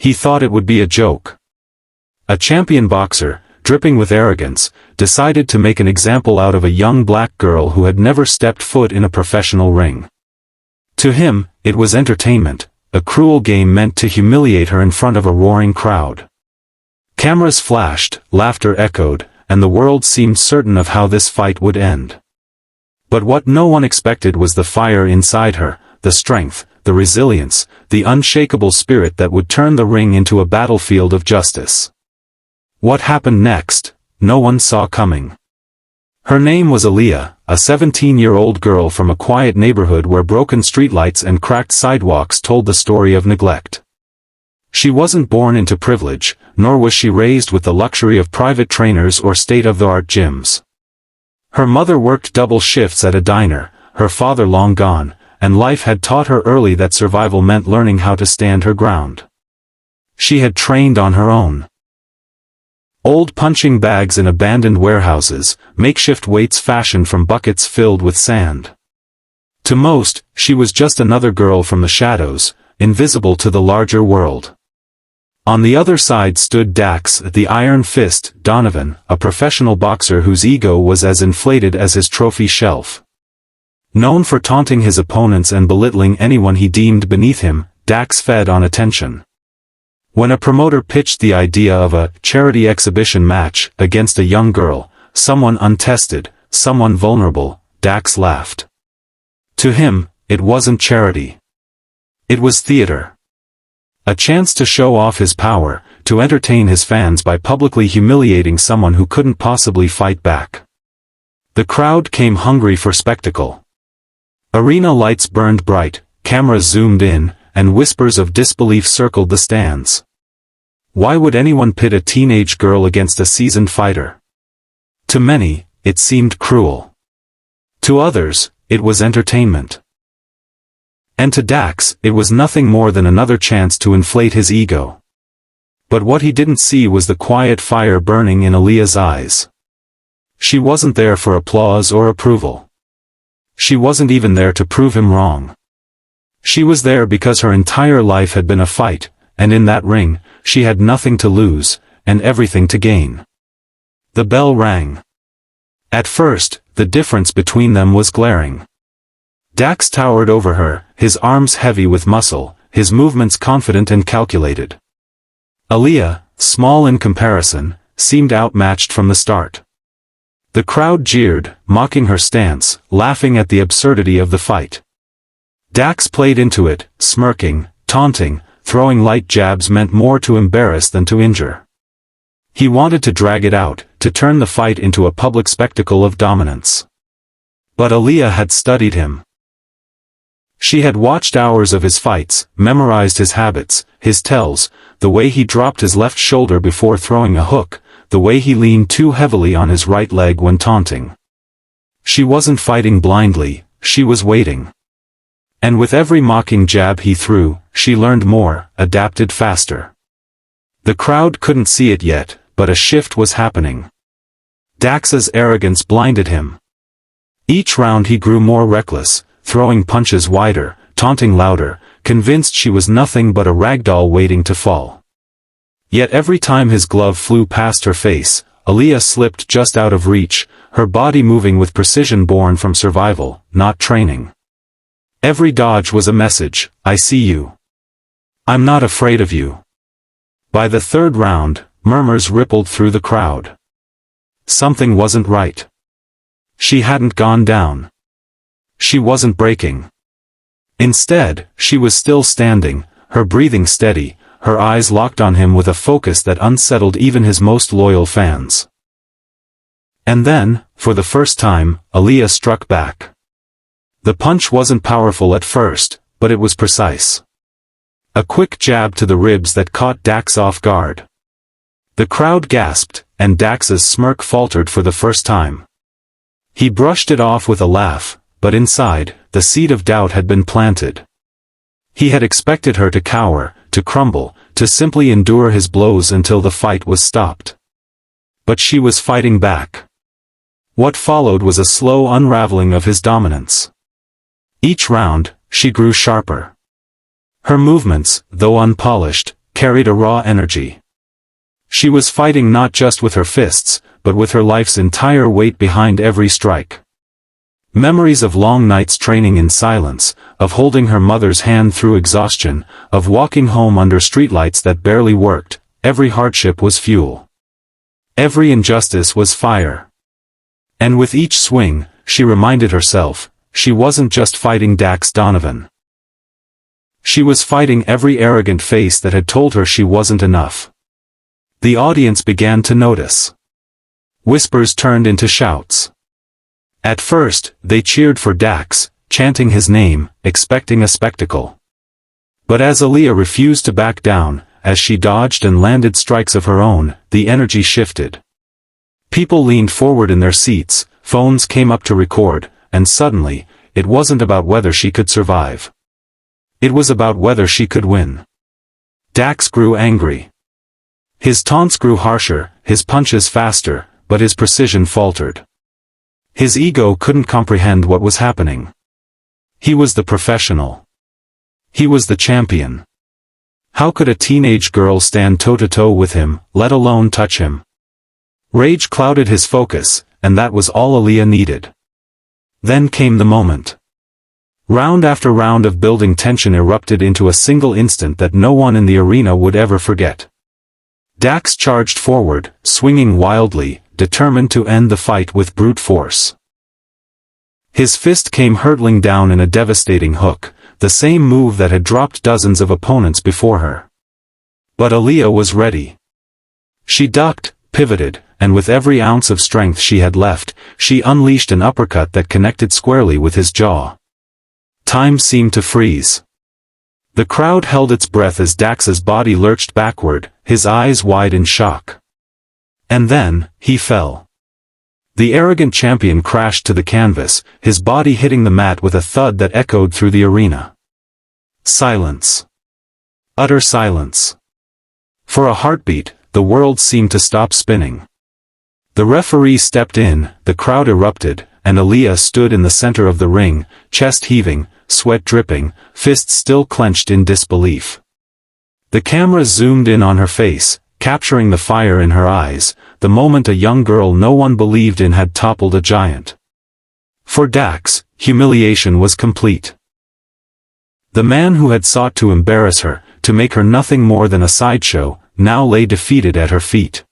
He thought it would be a joke. A champion boxer, dripping with arrogance, decided to make an example out of a young black girl who had never stepped foot in a professional ring. To him, it was entertainment, a cruel game meant to humiliate her in front of a roaring crowd. Cameras flashed, laughter echoed, and the world seemed certain of how this fight would end. But what no one expected was the fire inside her, the strength, the resilience, the unshakable spirit that would turn the ring into a battlefield of justice. What happened next, no one saw coming. Her name was Aaliyah, a 17-year-old girl from a quiet neighborhood where broken streetlights and cracked sidewalks told the story of neglect. She wasn't born into privilege, nor was she raised with the luxury of private trainers or state-of-the-art gyms. Her mother worked double shifts at a diner, her father long gone, and life had taught her early that survival meant learning how to stand her ground. She had trained on her own. Old punching bags in abandoned warehouses, makeshift weights fashioned from buckets filled with sand. To most, she was just another girl from the shadows, invisible to the larger world. On the other side stood Dax, the Iron Fist, Donovan, a professional boxer whose ego was as inflated as his trophy shelf. Known for taunting his opponents and belittling anyone he deemed beneath him, Dax fed on attention. When a promoter pitched the idea of a charity exhibition match against a young girl, someone untested, someone vulnerable, Dax laughed. To him, it wasn't charity. It was theater. A chance to show off his power, to entertain his fans by publicly humiliating someone who couldn't possibly fight back. The crowd came hungry for spectacle. Arena lights burned bright, cameras zoomed in, and whispers of disbelief circled the stands. Why would anyone pit a teenage girl against a seasoned fighter? To many, it seemed cruel. To others, it was entertainment. And to Dax, it was nothing more than another chance to inflate his ego. But what he didn't see was the quiet fire burning in Aaliyah's eyes. She wasn't there for applause or approval. She wasn't even there to prove him wrong. She was there because her entire life had been a fight, and in that ring, she had nothing to lose, and everything to gain. The bell rang. At first, the difference between them was glaring. Dax towered over her, his arms heavy with muscle, his movements confident and calculated. Aaliyah, small in comparison, seemed outmatched from the start. The crowd jeered, mocking her stance, laughing at the absurdity of the fight. Dax played into it, smirking, taunting, throwing light jabs meant more to embarrass than to injure. He wanted to drag it out, to turn the fight into a public spectacle of dominance. But Aaliyah had studied him. She had watched hours of his fights, memorized his habits, his tells, the way he dropped his left shoulder before throwing a hook, the way he leaned too heavily on his right leg when taunting. She wasn't fighting blindly, she was waiting. And with every mocking jab he threw, she learned more, adapted faster. The crowd couldn't see it yet, but a shift was happening. Dax's arrogance blinded him. Each round he grew more reckless, throwing punches wider, taunting louder, convinced she was nothing but a ragdoll waiting to fall. Yet every time his glove flew past her face, Aaliyah slipped just out of reach, her body moving with precision born from survival, not training. Every dodge was a message, I see you. I'm not afraid of you. By the third round, murmurs rippled through the crowd. Something wasn't right. She hadn't gone down. She wasn't breaking. Instead, she was still standing, her breathing steady, her eyes locked on him with a focus that unsettled even his most loyal fans. And then, for the first time, Aaliyah struck back. The punch wasn't powerful at first, but it was precise. A quick jab to the ribs that caught Dax off guard. The crowd gasped, and Dax's smirk faltered for the first time. He brushed it off with a laugh, but inside, the seed of doubt had been planted. He had expected her to cower, to crumble, to simply endure his blows until the fight was stopped. But she was fighting back. What followed was a slow unraveling of his dominance. Each round, she grew sharper. Her movements, though unpolished, carried a raw energy. She was fighting not just with her fists, but with her life's entire weight behind every strike. Memories of long nights training in silence, of holding her mother's hand through exhaustion, of walking home under streetlights that barely worked, every hardship was fuel. Every injustice was fire. And with each swing, she reminded herself, she wasn't just fighting Dax Donovan. She was fighting every arrogant face that had told her she wasn't enough. The audience began to notice. Whispers turned into shouts. At first, they cheered for Dax, chanting his name, expecting a spectacle. But as Aaliyah refused to back down, as she dodged and landed strikes of her own, the energy shifted. People leaned forward in their seats, phones came up to record, and suddenly, it wasn't about whether she could survive. It was about whether she could win. Dax grew angry. His taunts grew harsher, his punches faster, but his precision faltered. His ego couldn't comprehend what was happening. He was the professional. He was the champion. How could a teenage girl stand toe-to-toe with him, let alone touch him? Rage clouded his focus, and that was all Aaliyah needed. Then came the moment. Round after round of building tension erupted into a single instant that no one in the arena would ever forget. Dax charged forward, swinging wildly, determined to end the fight with brute force. His fist came hurtling down in a devastating hook, the same move that had dropped dozens of opponents before her. But Aaliyah was ready. She ducked, pivoted, and with every ounce of strength she had left, she unleashed an uppercut that connected squarely with his jaw. Time seemed to freeze. The crowd held its breath as Dax's body lurched backward, his eyes wide in shock. And then, he fell. The arrogant champion crashed to the canvas, his body hitting the mat with a thud that echoed through the arena. Silence. Utter silence. For a heartbeat, the world seemed to stop spinning. The referee stepped in, the crowd erupted, and Aaliyah stood in the center of the ring, chest heaving, sweat dripping, fists still clenched in disbelief. The camera zoomed in on her face, capturing the fire in her eyes, the moment a young girl no one believed in had toppled a giant. For Dax, humiliation was complete. The man who had sought to embarrass her, to make her nothing more than a sideshow, now lay defeated at her feet.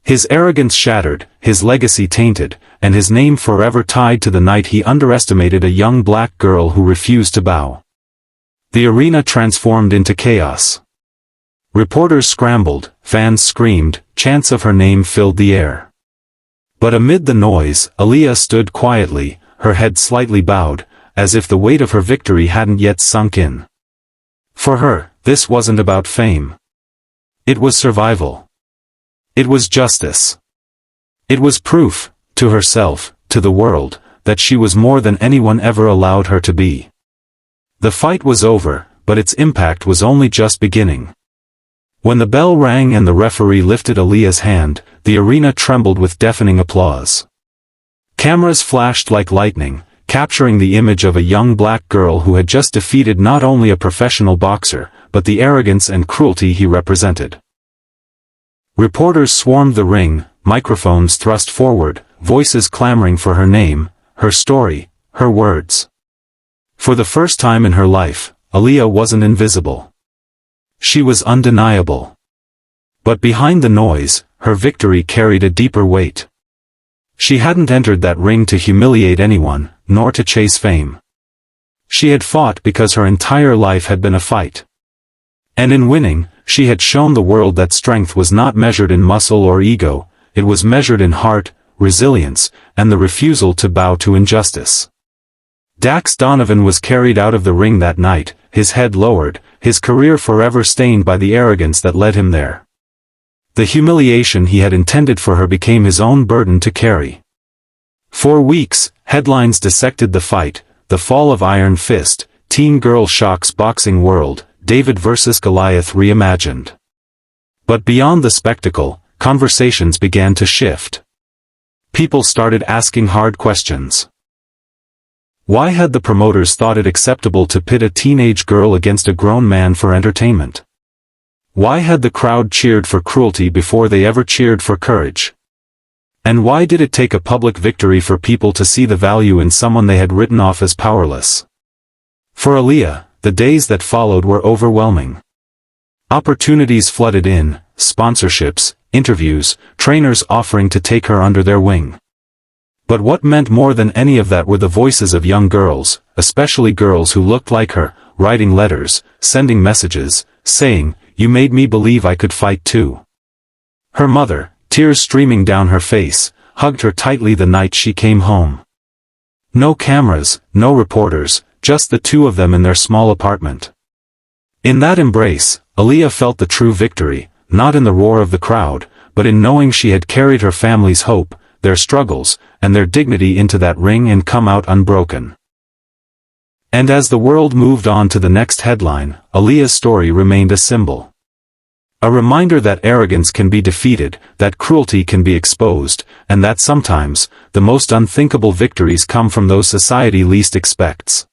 His arrogance shattered, his legacy tainted, and his name forever tied to the night he underestimated a young black girl who refused to bow. The arena transformed into chaos. Reporters scrambled, fans screamed, chants of her name filled the air. But amid the noise, Aaliyah stood quietly, her head slightly bowed, as if the weight of her victory hadn't yet sunk in. For her, this wasn't about fame. It was survival. It was justice. It was proof, to herself, to the world, that she was more than anyone ever allowed her to be. The fight was over, but its impact was only just beginning. When the bell rang and the referee lifted Aaliyah's hand, the arena trembled with deafening applause. Cameras flashed like lightning, capturing the image of a young black girl who had just defeated not only a professional boxer, but the arrogance and cruelty he represented. Reporters swarmed the ring, microphones thrust forward, voices clamoring for her name, her story, her words. For the first time in her life, Aaliyah wasn't invisible. She was undeniable. But behind the noise, her victory carried a deeper weight. She hadn't entered that ring to humiliate anyone, nor to chase fame. She had fought because her entire life had been a fight. And in winning, she had shown the world that strength was not measured in muscle or ego, it was measured in heart, resilience, and the refusal to bow to injustice. Dax Donovan was carried out of the ring that night, his head lowered, his career forever stained by the arrogance that led him there. The humiliation he had intended for her became his own burden to carry. For weeks, headlines dissected the fight, the fall of Iron Fist, teen girl shocks boxing world, David vs. Goliath reimagined. But beyond the spectacle, conversations began to shift. People started asking hard questions. Why had the promoters thought it acceptable to pit a teenage girl against a grown man for entertainment? Why had the crowd cheered for cruelty before they ever cheered for courage? And why did it take a public victory for people to see the value in someone they had written off as powerless? For Aaliyah, the days that followed were overwhelming. Opportunities flooded in, sponsorships, interviews, trainers offering to take her under their wing. But what meant more than any of that were the voices of young girls, especially girls who looked like her, writing letters, sending messages, saying, "You made me believe I could fight too." Her mother, tears streaming down her face, hugged her tightly the night she came home. No cameras, no reporters, just the two of them in their small apartment. In that embrace, Aaliyah felt the true victory, not in the roar of the crowd, but in knowing she had carried her family's hope, their struggles, and their dignity into that ring and come out unbroken. And as the world moved on to the next headline, Aaliyah's story remained a symbol. A reminder that arrogance can be defeated, that cruelty can be exposed, and that sometimes, the most unthinkable victories come from those society least expects.